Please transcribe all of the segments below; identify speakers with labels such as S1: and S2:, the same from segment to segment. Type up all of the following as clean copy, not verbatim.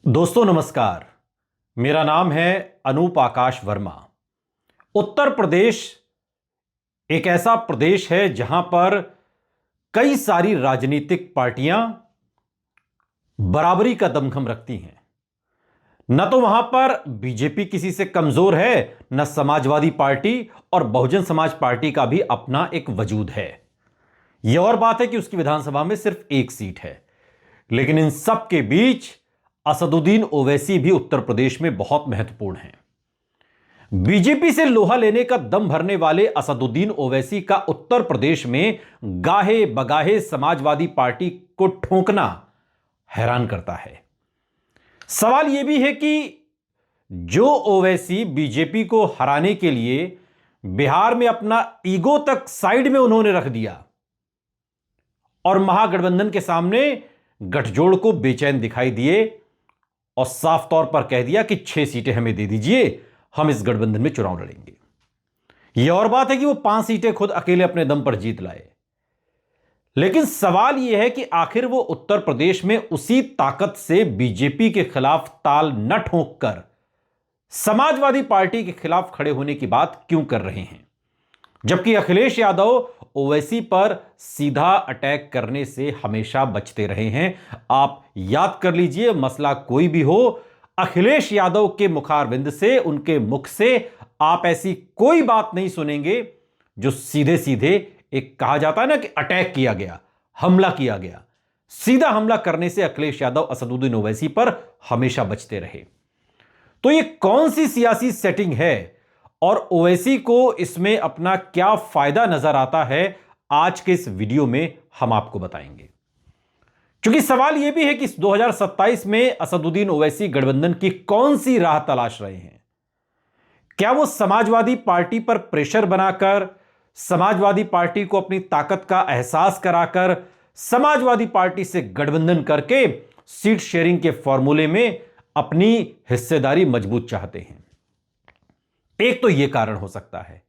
S1: दोस्तों नमस्कार। मेरा नाम है अनूप आकाश वर्मा। उत्तर प्रदेश एक ऐसा प्रदेश है जहां पर कई सारी राजनीतिक पार्टियां बराबरी का दमखम रखती हैं। न तो वहां पर बीजेपी किसी से कमजोर है, न समाजवादी पार्टी और बहुजन समाज पार्टी का भी अपना एक वजूद है। यह और बात है कि उसकी विधानसभा में सिर्फ एक सीट है, लेकिन इन सब के बीच असदुद्दीन ओवैसी भी उत्तर प्रदेश में बहुत महत्वपूर्ण हैं। बीजेपी से लोहा लेने का दम भरने वाले असदुद्दीन ओवैसी का उत्तर प्रदेश में गाहे बगाहे समाजवादी पार्टी को ठोंकना हैरान करता है। सवाल यह भी है कि जो ओवैसी बीजेपी को हराने के लिए बिहार में अपना ईगो तक साइड में उन्होंने रख दिया और महागठबंधन के सामने गठजोड़ को बेचैन दिखाई दिए और साफ तौर पर कह दिया कि 6 सीटें हमें दे दीजिए, हम इस गठबंधन में चुनाव लड़ेंगे। यह और बात है कि वो 5 सीटें खुद अकेले अपने दम पर जीत लाए। लेकिन सवाल यह है कि आखिर वो उत्तर प्रदेश में उसी ताकत से बीजेपी के खिलाफ ताल न ठोंक कर समाजवादी पार्टी के खिलाफ खड़े होने की बात क्यों कर रहे हैं, जबकि अखिलेश यादव ओवैसी पर सीधा अटैक करने से हमेशा बचते रहे हैं। आप याद कर लीजिए, मसला कोई भी हो, अखिलेश यादव के मुखारबिंद से, उनके मुख से आप ऐसी कोई बात नहीं सुनेंगे जो सीधे सीधे एक कहा जाता है ना कि अटैक किया गया, हमला किया गया। सीधा हमला करने से अखिलेश यादव असदुद्दीन ओवैसी पर हमेशा बचते रहे। तो ये कौन सी सियासी सेटिंग है और ओवैसी को इसमें अपना क्या फायदा नजर आता है, आज के इस वीडियो में हम आपको बताएंगे। क्योंकि सवाल यह भी है कि 2027 में असदुद्दीन ओवैसी गठबंधन की कौन सी राह तलाश रहे हैं। क्या वो समाजवादी पार्टी पर प्रेशर बनाकर, समाजवादी पार्टी को अपनी ताकत का एहसास कराकर, समाजवादी पार्टी से गठबंधन करके सीट शेयरिंग के फॉर्मूले में अपनी हिस्सेदारी मजबूत चाहते हैं? एक तो यह कारण हो सकता है।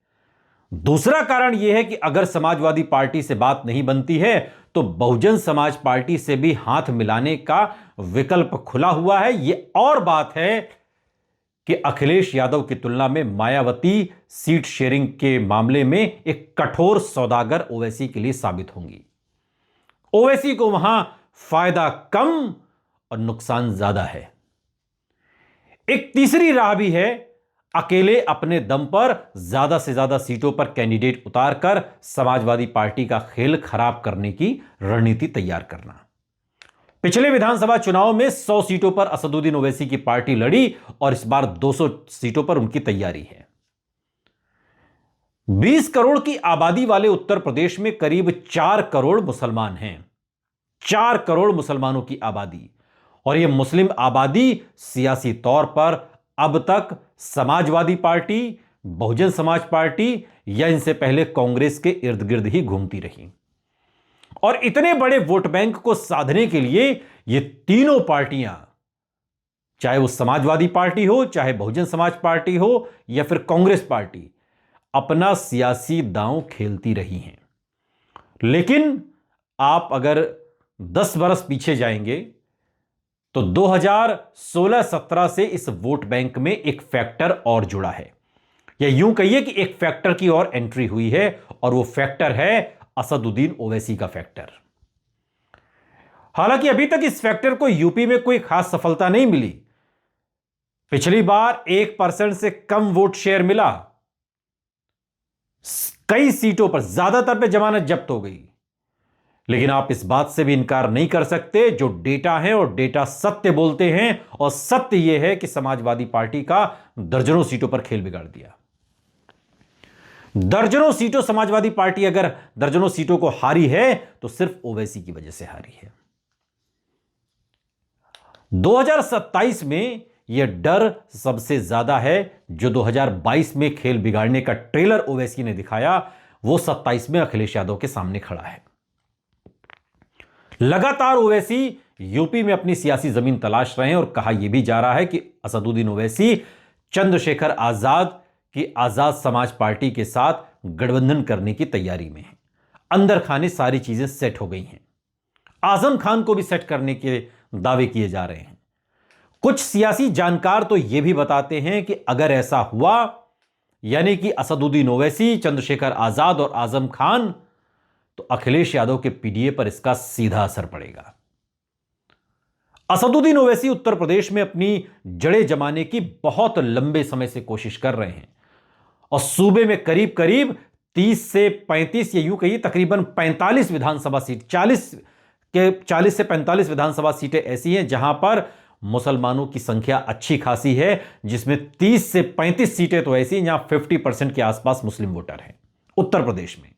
S1: दूसरा कारण यह है कि अगर समाजवादी पार्टी से बात नहीं बनती है तो बहुजन समाज पार्टी से भी हाथ मिलाने का विकल्प खुला हुआ है। यह और बात है कि अखिलेश यादव की तुलना में मायावती सीट शेयरिंग के मामले में एक कठोर सौदागर ओवैसी के लिए साबित होंगी। ओवैसी को वहां फायदा कम और नुकसान ज्यादा है। एक तीसरी राह भी है, अकेले अपने दम पर ज्यादा से ज्यादा सीटों पर कैंडिडेट उतारकर समाजवादी पार्टी का खेल खराब करने की रणनीति तैयार करना। पिछले विधानसभा चुनाव में 100 सीटों पर असदुद्दीन ओवैसी की पार्टी लड़ी और इस बार 200 सीटों पर उनकी तैयारी है। 20 करोड़ की आबादी वाले उत्तर प्रदेश में करीब 4 करोड़ मुसलमान हैं। 4 करोड़ मुसलमानों की आबादी, और यह मुस्लिम आबादी सियासी तौर पर अब तक समाजवादी पार्टी, बहुजन समाज पार्टी या इनसे पहले कांग्रेस के इर्द गिर्द ही घूमती रही। और इतने बड़े वोट बैंक को साधने के लिए ये तीनों पार्टियां, चाहे वो समाजवादी पार्टी हो, चाहे बहुजन समाज पार्टी हो या फिर कांग्रेस पार्टी, अपना सियासी दांव खेलती रही हैं। लेकिन आप अगर 10 बरस पीछे जाएंगे तो 2016-17 से इस वोट बैंक में एक फैक्टर और जुड़ा है, या यूं कहिए कि एक फैक्टर की और एंट्री हुई है, और वो फैक्टर है असदुद्दीन ओवैसी का फैक्टर। हालांकि अभी तक इस फैक्टर को यूपी में कोई खास सफलता नहीं मिली। पिछली बार 1% से कम वोट शेयर मिला, कई सीटों पर, ज्यादातर पे जमानत जब्त हो गई। लेकिन आप इस बात से भी इनकार नहीं कर सकते, जो डेटा है और डेटा सत्य बोलते हैं, और सत्य यह है कि समाजवादी पार्टी का दर्जनों सीटों पर खेल बिगाड़ दिया। दर्जनों सीटों समाजवादी पार्टी अगर दर्जनों सीटों को हारी है तो सिर्फ ओवैसी की वजह से हारी है। 2027 में यह डर सबसे ज्यादा है। जो 2022 में खेल बिगाड़ने का ट्रेलर ओवैसी ने दिखाया, वो 27 में अखिलेश यादव के सामने खड़ा है। लगातार ओवैसी यूपी में अपनी सियासी जमीन तलाश रहे हैं, और कहा यह भी जा रहा है कि असदुद्दीन ओवैसी चंद्रशेखर आजाद की आजाद समाज पार्टी के साथ गठबंधन करने की तैयारी में है। अंदर खाने सारी चीजें सेट हो गई हैं। आजम खान को भी सेट करने के दावे किए जा रहे हैं। कुछ सियासी जानकार तो यह भी बताते हैं कि अगर ऐसा हुआ, यानी कि असदुद्दीन ओवैसी, चंद्रशेखर आजाद और आजम खान, तो अखिलेश यादव के पीडीए पर इसका सीधा असर पड़ेगा। असदुद्दीन ओवैसी उत्तर प्रदेश में अपनी जड़ें जमाने की बहुत लंबे समय से कोशिश कर रहे हैं और सूबे में करीब करीब 30 से 35 या यूं कहिए तकरीबन 45 विधानसभा सीट, 40 से 45 विधानसभा सीटें ऐसी हैं जहां पर मुसलमानों की संख्या अच्छी खासी है, जिसमें 30 से 35 सीटें तो ऐसी हैं जहां 50% के आसपास मुस्लिम वोटर हैं उत्तर प्रदेश में।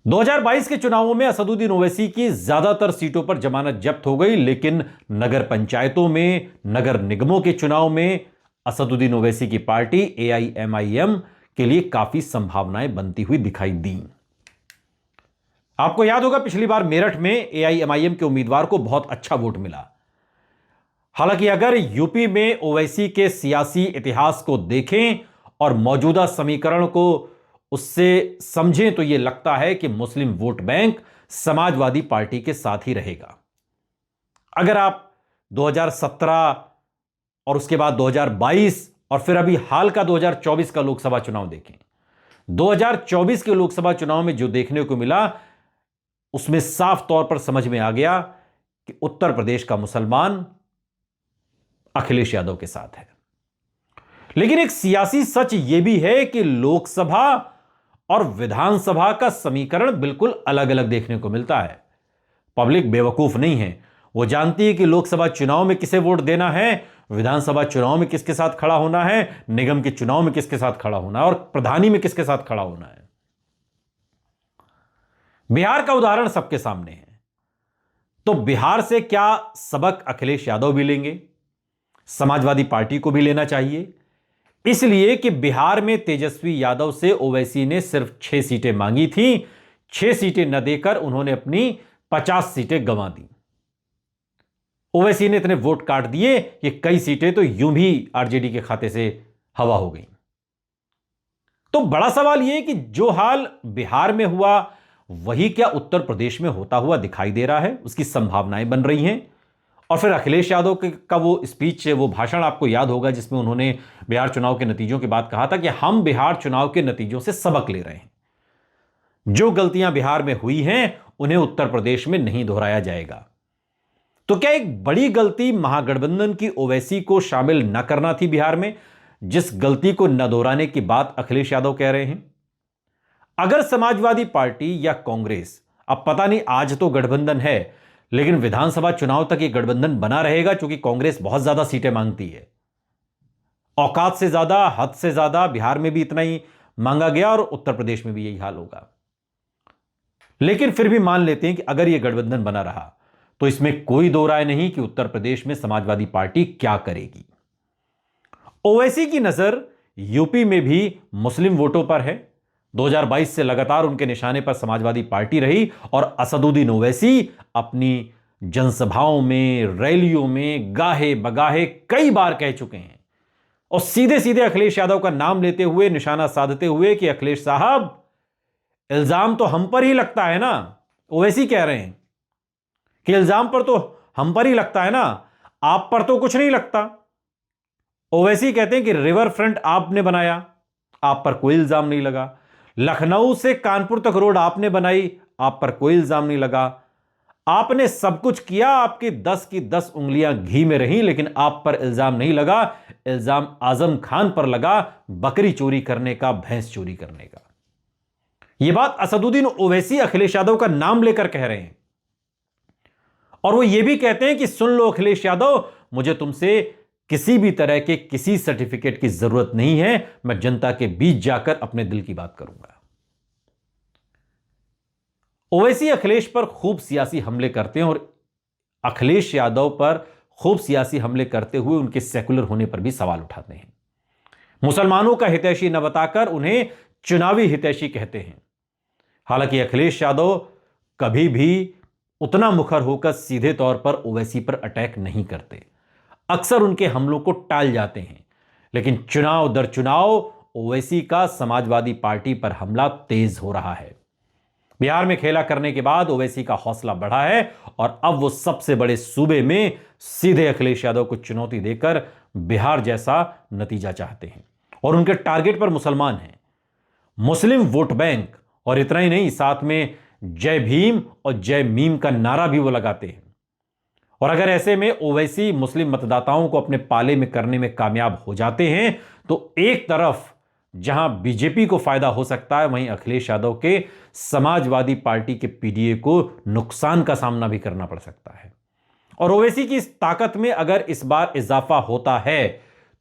S1: 2022 के चुनावों में असदुद्दीन ओवैसी की ज्यादातर सीटों पर जमानत जब्त हो गई, लेकिन नगर पंचायतों में, नगर निगमों के चुनाव में असदुद्दीन ओवैसी की पार्टी AIMIM के लिए काफी संभावनाएं बनती हुई दिखाई दी। आपको याद होगा पिछली बार मेरठ में AIMIM के उम्मीदवार को बहुत अच्छा वोट मिला। हालांकि अगर यूपी में ओवैसी के सियासी इतिहास को देखें और मौजूदा समीकरण को उससे समझें तो यह लगता है कि मुस्लिम वोट बैंक समाजवादी पार्टी के साथ ही रहेगा। अगर आप 2017 और उसके बाद 2022 और फिर अभी हाल का 2024 का लोकसभा चुनाव देखें, 2024 के लोकसभा चुनाव में जो देखने को मिला उसमें साफ तौर पर समझ में आ गया कि उत्तर प्रदेश का मुसलमान अखिलेश यादव के साथ है। लेकिन एक सियासी सच यह भी है कि लोकसभा और विधानसभा का समीकरण बिल्कुल अलग अलग देखने को मिलता है। पब्लिक बेवकूफ नहीं है, वो जानती है कि लोकसभा चुनाव में किसे वोट देना है, विधानसभा चुनाव में किसके साथ खड़ा होना है, निगम के चुनाव में किसके साथ खड़ा होना है और प्रधानी में किसके साथ खड़ा होना है। बिहार का उदाहरण सबके सामने है। तो बिहार से क्या सबक अखिलेश यादव भी लेंगे? समाजवादी पार्टी को भी लेना चाहिए, इसलिए कि बिहार में तेजस्वी यादव से ओवैसी ने सिर्फ 6 सीटें मांगी थी। 6 सीटें न देकर उन्होंने अपनी 50 सीटें गंवा दी। ओवैसी ने इतने वोट काट दिए कि कई सीटें तो यूं भी आरजेडी के खाते से हवा हो गई। तो बड़ा सवाल यह कि जो हाल बिहार में हुआ वही क्या उत्तर प्रदेश में होता हुआ दिखाई दे रहा है? उसकी संभावनाएं बन रही हैं। और फिर अखिलेश यादव का वो स्पीच, वो भाषण आपको याद होगा जिसमें उन्होंने बिहार चुनाव के नतीजों के बाद कहा था कि हम बिहार चुनाव के नतीजों से सबक ले रहे हैं, जो गलतियां बिहार में हुई हैं उन्हें उत्तर प्रदेश में नहीं दोहराया जाएगा। तो क्या एक बड़ी गलती महागठबंधन की ओवैसी को शामिल न करना थी बिहार में, जिस गलती को न दोहराने की बात अखिलेश यादव कह रहे हैं? अगर समाजवादी पार्टी या कांग्रेस, अब पता नहीं आज तो गठबंधन है लेकिन विधानसभा चुनाव तक यह गठबंधन बना रहेगा, क्योंकि कांग्रेस बहुत ज्यादा सीटें मांगती है, औकात से ज्यादा, हद से ज्यादा। बिहार में भी इतना ही मांगा गया और उत्तर प्रदेश में भी यही हाल होगा। लेकिन फिर भी मान लेते हैं कि अगर यह गठबंधन बना रहा तो इसमें कोई दो राय नहीं कि उत्तर प्रदेश में समाजवादी पार्टी क्या करेगी। ओवैसी की नजर यूपी में भी मुस्लिम वोटों पर है। 2022 से लगातार उनके निशाने पर समाजवादी पार्टी रही और असदुद्दीन ओवैसी अपनी जनसभाओं में, रैलियों में गाहे बगाहे कई बार कह चुके हैं और सीधे सीधे अखिलेश यादव का नाम लेते हुए, निशाना साधते हुए कि अखिलेश साहब, इल्जाम तो हम पर ही लगता है ना। ओवैसी कह रहे हैं कि इल्जाम पर तो हम पर ही लगता है ना, आप पर तो कुछ नहीं लगता। ओवैसी कहते हैं कि रिवर फ्रंट आपने बनाया, आप पर कोई इल्जाम नहीं लगा। लखनऊ से कानपुर तक रोड आपने बनाई, आप पर कोई इल्जाम नहीं लगा। आपने सब कुछ किया, आपकी 10 की 10 उंगलियां घी में रही, लेकिन आप पर इल्जाम नहीं लगा। इल्जाम आजम खान पर लगा, बकरी चोरी करने का, भैंस चोरी करने का। यह बात असदुद्दीन ओवैसी अखिलेश यादव का नाम लेकर कह रहे हैं और वो ये भी कहते हैं कि सुन लो अखिलेश यादव, मुझे तुमसे किसी भी तरह के किसी सर्टिफिकेट की जरूरत नहीं है, मैं जनता के बीच जाकर अपने दिल की बात करूंगा। ओवैसी अखिलेश पर खूब सियासी हमले करते हैं और अखिलेश यादव पर खूब सियासी हमले करते हुए उनके सेकुलर होने पर भी सवाल उठाते हैं। मुसलमानों का हितैषी न बताकर उन्हें चुनावी हितैषी कहते हैं। हालांकि अखिलेश यादव कभी भी उतना मुखर होकर सीधे तौर पर ओवैसी पर अटैक नहीं करते, अक्सर उनके हमलों को टाल जाते हैं। लेकिन चुनाव दर चुनाव ओवैसी का समाजवादी पार्टी पर हमला तेज हो रहा है। बिहार में खेला करने के बाद ओवैसी का हौसला बढ़ा है और अब वो सबसे बड़े सूबे में सीधे अखिलेश यादव को चुनौती देकर बिहार जैसा नतीजा चाहते हैं और उनके टारगेट पर मुसलमान हैं, मुस्लिम वोट बैंक, और इतना ही नहीं, साथ में जय भीम और जय मीम का नारा भी वो लगाते हैं। और अगर ऐसे में ओवैसी मुस्लिम मतदाताओं को अपने पाले में करने में कामयाब हो जाते हैं तो एक तरफ जहां बीजेपी को फायदा हो सकता है, वहीं अखिलेश यादव के समाजवादी पार्टी के पीडीए को नुकसान का सामना भी करना पड़ सकता है। और ओवैसी की इस ताकत में अगर इस बार इजाफा होता है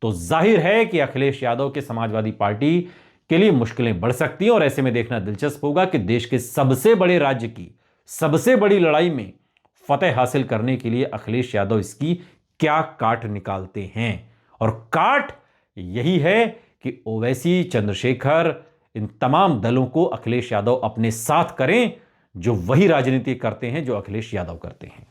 S1: तो जाहिर है कि अखिलेश यादव के समाजवादी पार्टी के लिए मुश्किलें बढ़ सकती हैं। और ऐसे में देखना दिलचस्प होगा कि देश के सबसे बड़े राज्य की सबसे बड़ी लड़ाई में फतेह हासिल करने के लिए अखिलेश यादव इसकी क्या काट निकालते हैं। और काट यही है कि ओवैसी, चंद्रशेखर, इन तमाम दलों को अखिलेश यादव अपने साथ करें, जो वही राजनीति करते हैं जो अखिलेश यादव करते हैं।